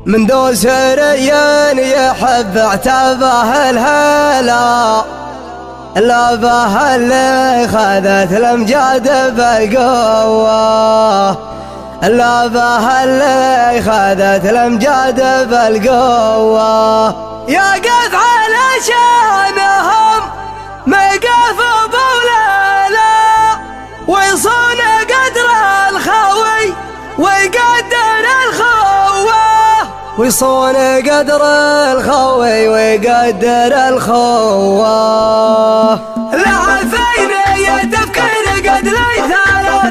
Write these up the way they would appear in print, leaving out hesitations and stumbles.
من ذو سريان يحب اعتبه الهلا لابه اللي خذت الامجاد بالقوة لابه اللي خذت الامجاد بالقوة يقف على شانهم ميقف بولالا ويصون قدر الخوي ويقدر الخوة ويصون قدر الخوي ويقدر الخوة لعفيني تفكير قد لي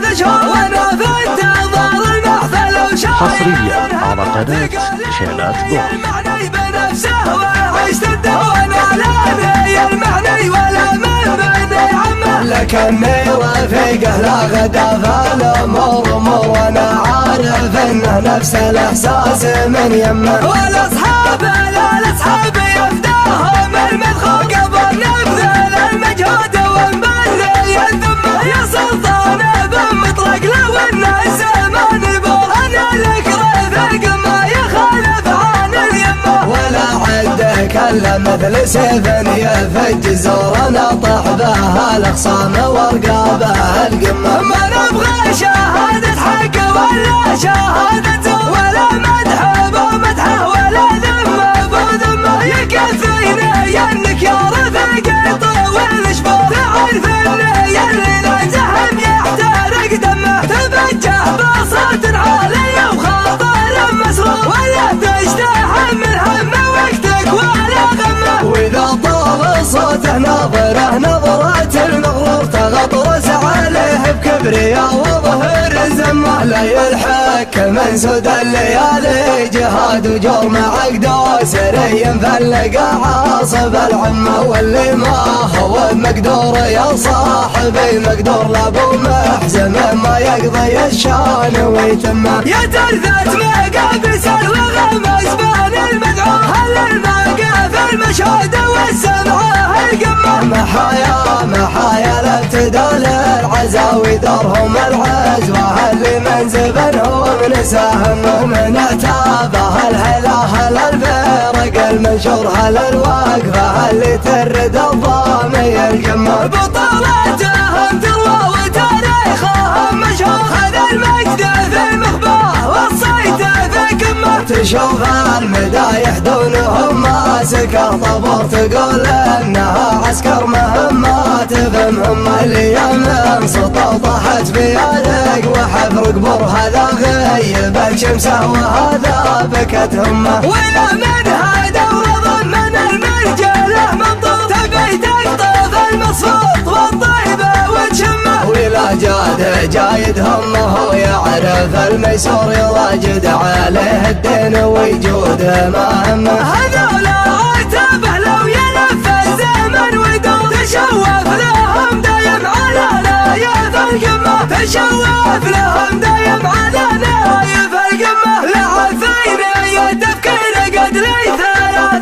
3 شهور وانا في انتظار المحفل وشايل حصريا على قناة شيلات ضحك المعني بنفسه وعشت الدون علاني المعني ولا من بني عمه لكني رفيقه لا غدا فالامور امور وانا عارف انه نفس الاحساس من يمه والاصحاب لا الاصحاب يفداهم المدخول قبل نبذل المجهود ونبذل الذمه يا سلطان بمطلق لو انه زمان يبور انا لك رفيق ما يخالف عن اليمه ولا عندك الا مثل سيف يفج زورنا طح به الاخصام ورقابه القمه ما نبغى شهاده حق ولا شهاده ولا مدح بمدحه ولا ذمه بذمه يكفيني انك يا رفيق طول شبور تعرفني اللي لا زحم يحترق دمه تبجح بصوت عالي وخاطر مسرور ولا تجتحمل همه وقتك ولا غمه واذا طال صوته نظره نظرات المغرور تغطرس عليه بكبرياء وظهر زمه لا يلحق من سود الليالي جهاد وجور مع عقده سري فلقى عاصب العمه واللي ما هو مقدور يا صاحبي مقدور لابو محزم ما يقضي الشان ويتمه يا ترثت مقابس الوغم زبان المدعو هل المقاف المشهود والسمعه القمه محايا الابتدال العزاوي دارهم العزوه اللي من زبنهم نساهم من اعتابه الهلاهل الفرق المنشور هل الوقفه اللي ترد الضامي القمه بطولاتهم تروى وتاريخهم مشهور هذا المجد في مخباه والصيت في كمه تشوف المدايح دونهم ماسكه طبور تقول انها عسكر مهمات بمهم اليوم انسطوا طاحت في يدك وحفر قبور هذا غيب الشمسه وهذا بكت همه ولا من هذا ورضا من المرجله منطوط تبي تقطف المصفوط والطيبه وتشمه ولا جايد همه ويعرف الميسور يواجد عليه الدين ويجود ما همه هذولا عتبه لو يلف الزمن ويدور تشوف لهم دايم على نايف القمه تشوف لهم دايم على نايف القمه لعفيني تفكير قد لي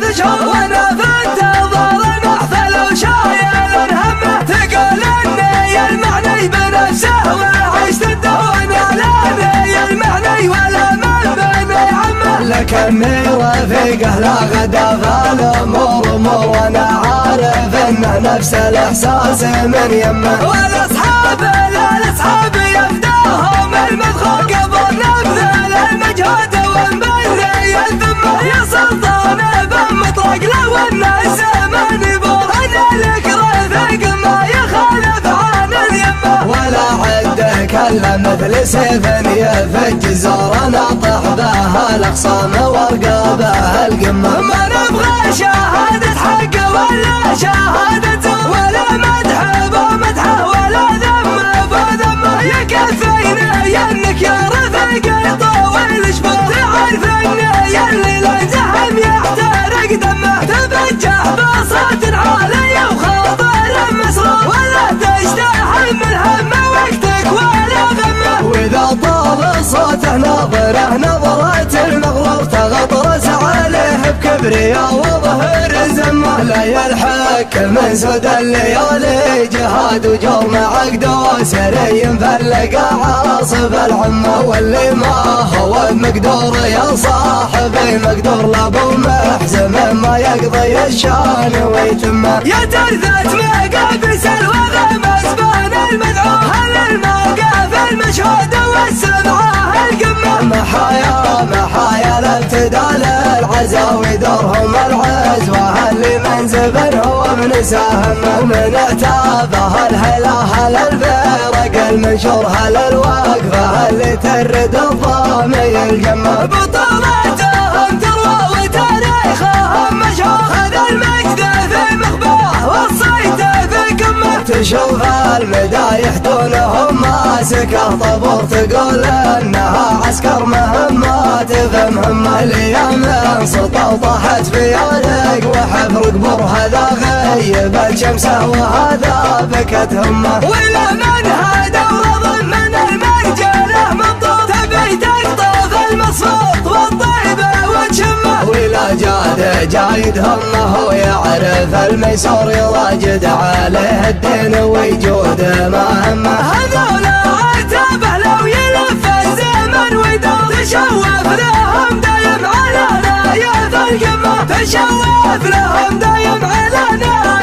3 شهور وانا في انتظار المحفل وشايل همه تقول اني المعني بنفسه وعشت الدون علاني المعني ولا من بني عمه لكني رفيقه لا غدا فالامور امور وانا عارف انه نفس الاحساس من يمه والاصحاب لا الاصحاب يفداهم المدخول قبل نبذل المجهود ونبذل الذمه يا سلطان بمطلق لو انه زمان يبور انا لك رفيق ما يخالف عن اليمه ولا عندك الا مثل سيف يفج زورنا طح به الاخصام ورقابه القمه ما نبغى شهاده حق ولا شهاده ولا مدح بمدحه ولا ذمه بذمه يكفيني انك يا رفيق طول شبور تعرفني اللي لا زحم يحترق دمه تبجح بصوت عالي وخاطر مسرور ولا تجتحمل همه وقتك ولا غمه واذا طال صوته نظرات المغرور تغطرس عليه بكبرياء وظهر زمه لا يلحق من سود الليالي جهاد وجور مع عقده سري فلقى عاصب العمه واللي ما هو مقدور يا صاحبي مقدور لابو محزم ما يقضي الشان ويتم. يا ترثت مقابس الوغم اسبان المدعو هل الموقف المشهود والسبعة القمة. محايا الابتدال العزاوي دورهم العزوة اللي من زبن هو من سهم من اعتابه الهلاهل الفرق المنشور هل الوقفة اللي ترد الضامي القمة. بطولاتهم تروى وتاريخهم مشهور هذا المجد في مخباه والصيت في قمة. تشوف المدايح دونهم ماسكه طبور تقول انها عسكر مهمات فمهم الايام انصطه وطاحت في يدك وحفر قبور هذا غيب الشمسه وهذا بكت همه. ولا من هذا ورض من المرجله مبطوط تبي تقطف المصفوط والطيبه وتشمه. ولا جايد همه ويعرف الميسور يواجد عليه الدين ويجود ما همه. هذولا عتابه لو يلف الزمن ويدور تشوف لهم دايم على نايف القمه. تشوف لهم دايم على نايف